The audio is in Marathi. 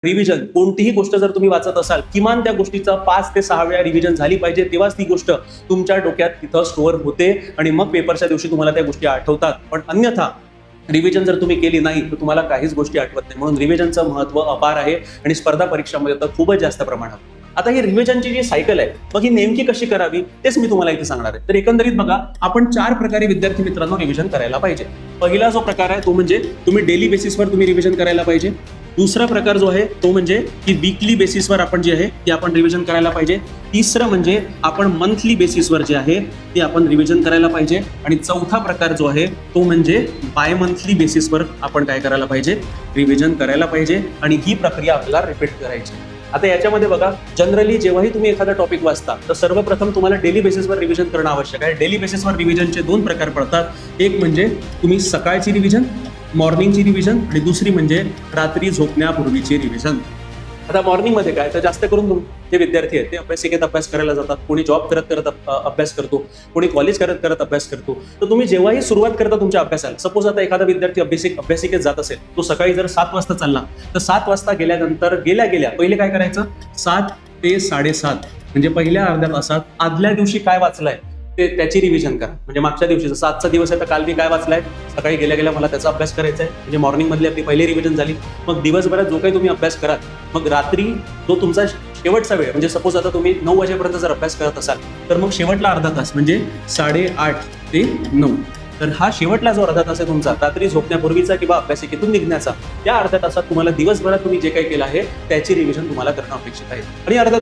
रिव्हिजन कोणतीही गोष्ट जर तुम्ही वाचत असाल, किमान त्या गोष्टीचा 5 ते 6 वेळा रिव्हिजन झाली पाहिजे, तेव्हाच ती गोष्ट तुमच्या डोक्यात तिथं स्टोअर होते आणि मग पेपरच्या दिवशी तुम्हाला त्या गोष्टी आठवतात. पण अन्यथा रिव्हिजन जर तुम्ही केली नाही तर तुम्हाला काहीच गोष्टी आठवत नाही. म्हणून रिव्हिजनचं महत्त्व अपार आहे आणि स्पर्धा परीक्षांमध्ये तर खूपच जास्त प्रमाणात. आता ही रिव्हिजनची जी सायकल आहे, मग ही नेमकी कशी करावी तेच मी तुम्हाला इथे सांगणार आहे. तर एकंदरीत बघा, आपण 4 प्रकारे विद्यार्थी मित्रांनो रिव्हिजन करायला पाहिजे. पहिला जो प्रकार आहे तो म्हणजे तुम्ही डेली बेसिसवर तुम्ही रिव्हिजन करायला पाहिजे. दुसरा प्रकार जो आहे तो म्हणजे की वीकली बेसिसवर आपण जे आहे ते आपण रिव्हिजन करायला पाहिजे. तिसरं म्हणजे आपण मंथली बेसिसवर जे आहे ते आपण रिव्हिजन करायला पाहिजे. आणि चौथा प्रकार जो आहे तो म्हणजे बाय मंथली बेसिसवर आपण काय करायला पाहिजे, रिव्हिजन करायला पाहिजे. आणि ही प्रक्रिया आपल्याला रिपीट करायची. आता याच्यामध्ये बघा, जनरली जेव्हाही तुम्ही एखादा टॉपिक वाचता तर सर्वप्रथम तुम्हाला डेली बेसिसवर रिव्हिजन करणं आवश्यक आहे. डेली बेसिसवर रिव्हिजनचे 2 प्रकार पडतात. एक म्हणजे तुम्ही सकाळची रिव्हिजन, मॉर्निंगची रिव्हिजन, आणि दुसरी म्हणजे रात्री झोपण्यापूर्वीची रिव्हिजन. आता मॉर्निंगमध्ये काय, तर जास्त करून जे विद्यार्थी आहेत ते अभ्यासिकेत अभ्यास करायला जातात. कोणी जॉब करत करत अभ्यास करतो, कोणी कॉलेज करत करत अभ्यास करतो. तर तुम्ही जेव्हाही सुरुवात करता तुमच्या अभ्यासाला, सपोज आता एखादा विद्यार्थी अभ्यासिकेत जात असेल, तो सकाळी जर 7 वाजता चालला तर 7 वाजता गेल्यानंतर गेल्या पहिले काय करायचं, 7 ते 7:30 म्हणजे पहिल्या अर्ध्या तासात आदल्या दिवशी काय वाचलंय ते त्याची रिव्हिजन करा. म्हणजे मागच्या दिवशीचा 7चा दिवस आहे तर काल मी काय वाचलाय, सकाळी गेल्या मला त्याचा अभ्यास करायचा आहे. म्हणजे मॉर्निंग मधली आपली पहिली रिव्हिजन झाली. मग दिवसभरात जो काही तुम्ही अभ्यास कराल, मग रात्री जो तुमचा शेवटचा वेळ, म्हणजे सपोज आता तुम्ही 9 वाजेपर्यंत जर अभ्यास करत असाल तर मग शेवटला अर्धा तास म्हणजे 8:30 ते 9, तर हा शेवटला जो अर्धा तास आहे तुमचा रात्री झोपण्यापूर्वीचा किंवा अभ्यासिकेतून निघण्याचा, त्या अर्ध्या तासात तुम्हाला दिवसभरात तुम्ही जे काही केलं आहे त्याची रिव्हिजन तुम्हाला करणं अपेक्षित आहे. आणि अर्धा